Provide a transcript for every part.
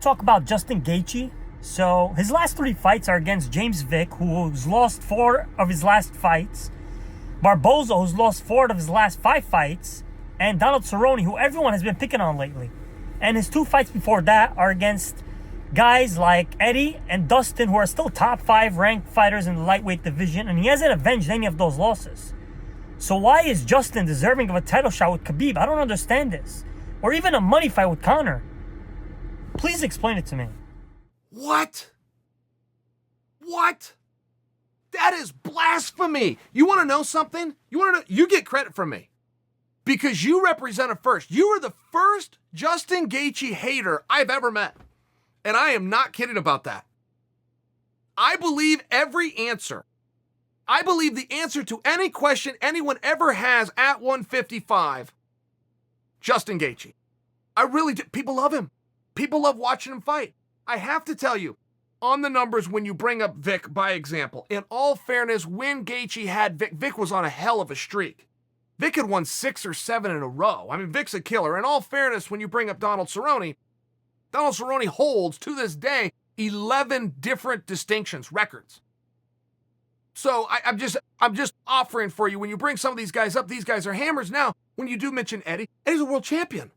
talk about Justin Gaethje. So his last 3 fights are against James Vick, who's lost 4 of his last fights, Barboza, who's lost 4 of his last 5 fights, and Donald Cerrone, who everyone has been picking on lately. And his 2 fights before that are against guys like Eddie and Dustin, who are still top 5 ranked fighters in the lightweight division, and he hasn't avenged any of those losses. So why is Justin deserving of a title shot with Khabib? I don't understand this. Or even a money fight with Conor. Please explain it to me. What? That is blasphemy. You want to know something? You get credit from me. Because you represent it first. You are the first Justin Gaethje hater I've ever met. And I am not kidding about that. I believe every answer. I believe the answer to any question anyone ever has at 155, Justin Gaethje. I really do. People love him. People love watching him fight. I have to tell you, on the numbers when you bring up Vick, by example, in all fairness, when Gaethje had Vick was on a hell of a streak. Vick had won 6 or 7 in a row. I mean, Vick's a killer. In all fairness, when you bring up Donald Cerrone holds, to this day, 11 different distinctions, records. So I'm just offering for you, when you bring some of these guys up, these guys are hammers. Now, when you do mention Eddie's a world champion.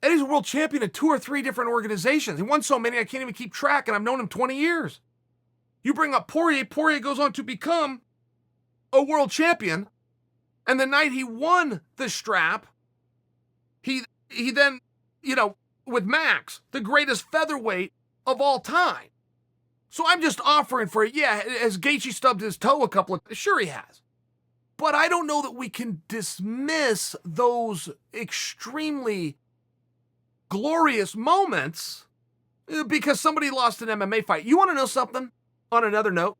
Eddie's a world champion in 2 or 3 different organizations. He won so many I can't even keep track, and I've known him 20 years. You bring up Poirier goes on to become a world champion, and the night he won the strap, he then, with Max, the greatest featherweight of all time. So I'm just offering for it. Yeah, has Gaethje stubbed his toe a couple of... Sure he has. But I don't know that we can dismiss those extremely glorious moments because somebody lost an MMA fight. You want to know something? On another note,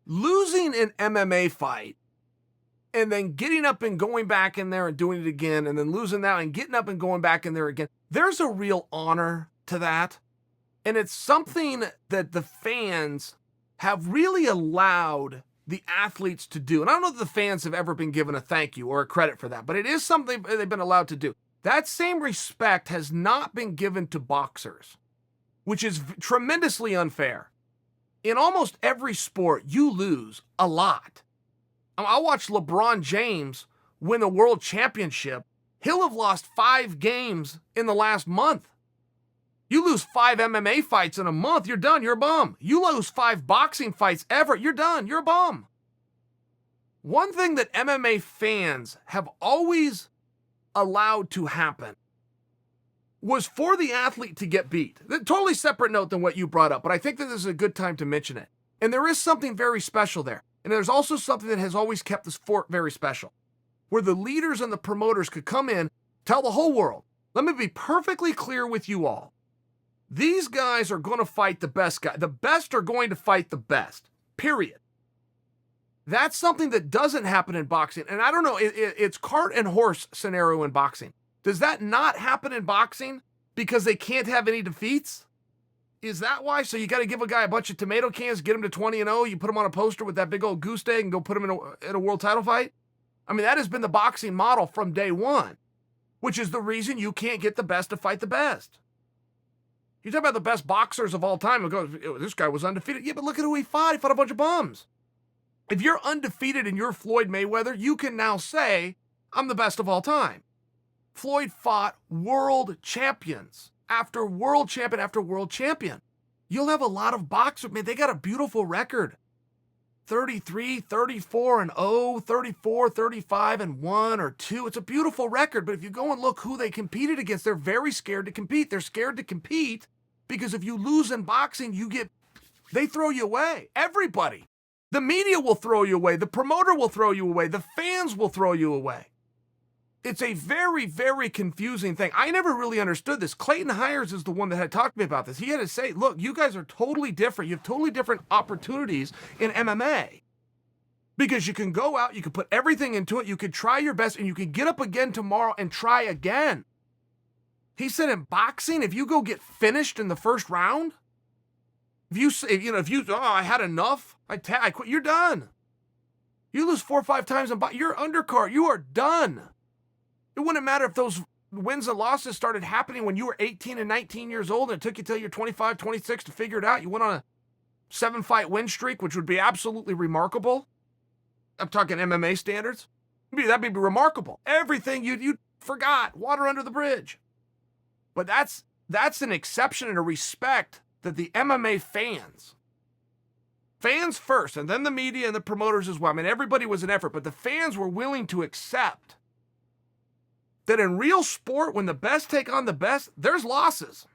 losing an MMA fight and then getting up and going back in there and doing it again, and then losing that and getting up and going back in there again, there's a real honor to that. And it's something that the fans have really allowed the athletes to do. And I don't know that the fans have ever been given a thank you or a credit for that, but it is something they've been allowed to do. That same respect has not been given to boxers, which is tremendously unfair. In almost every sport, you lose a lot. I watched LeBron James win the world championship. He'll have lost 5 games in the last month. You lose 5 MMA fights in a month, you're done, you're a bum. You lose 5 boxing fights ever, you're done, you're a bum. One thing that MMA fans have always allowed to happen was for the athlete to get beat. A totally separate note than what you brought up, but I think that this is a good time to mention it. And there is something very special there. And there's also something that has always kept the sport very special, where the leaders and the promoters could come in, tell the whole world, let me be perfectly clear with you all. These guys are going to fight the best guy. The best are going to fight the best, period. That's something that doesn't happen in boxing. And I don't know, it's cart and horse scenario in boxing. Does that not happen in boxing because they can't have any defeats? Is that why? So you got to give a guy a bunch of tomato cans, get him to 20-0, you put him on a poster with that big old goose egg and go put him in a world title fight? I mean, that has been the boxing model from day one, which is the reason you can't get the best to fight the best. You talk about the best boxers of all time, and go, this guy was undefeated. Yeah, but look at who he fought. He fought a bunch of bums. If you're undefeated and you're Floyd Mayweather, you can now say, I'm the best of all time. Floyd fought world champions after world champion after world champion. You'll have a lot of boxers. Man, they got a beautiful record. 33, 34 and 0, 34, 35 and 1 or 2. It's a beautiful record, but if you go and look who they competed against, they're very scared to compete. They're scared to compete because if you lose in boxing, they throw you away. Everybody. The media will throw you away. The promoter will throw you away. The fans will throw you away. It's a very, very confusing thing. I never really understood this. Clayton Hires is the one that had talked to me about this. He had to say, look, you guys are totally different. You have totally different opportunities in MMA. Because you can go out, you can put everything into it, you can try your best, and you can get up again tomorrow and try again. He said in boxing, if you go get finished in the first round, I had enough, I quit, you're done. You lose 4 or 5 times in boxing, you're undercard, you are done. It wouldn't matter if those wins and losses started happening when you were 18 and 19 years old, and it took you till you're 25, 26 to figure it out. You went on a 7-fight win streak, which would be absolutely remarkable. I'm talking MMA standards. That'd be remarkable. Everything you forgot, water under the bridge. But that's an exception and a respect that the MMA fans first, and then the media and the promoters as well. I mean, everybody was an effort, but the fans were willing to accept that in real sport, when the best take on the best, there's losses.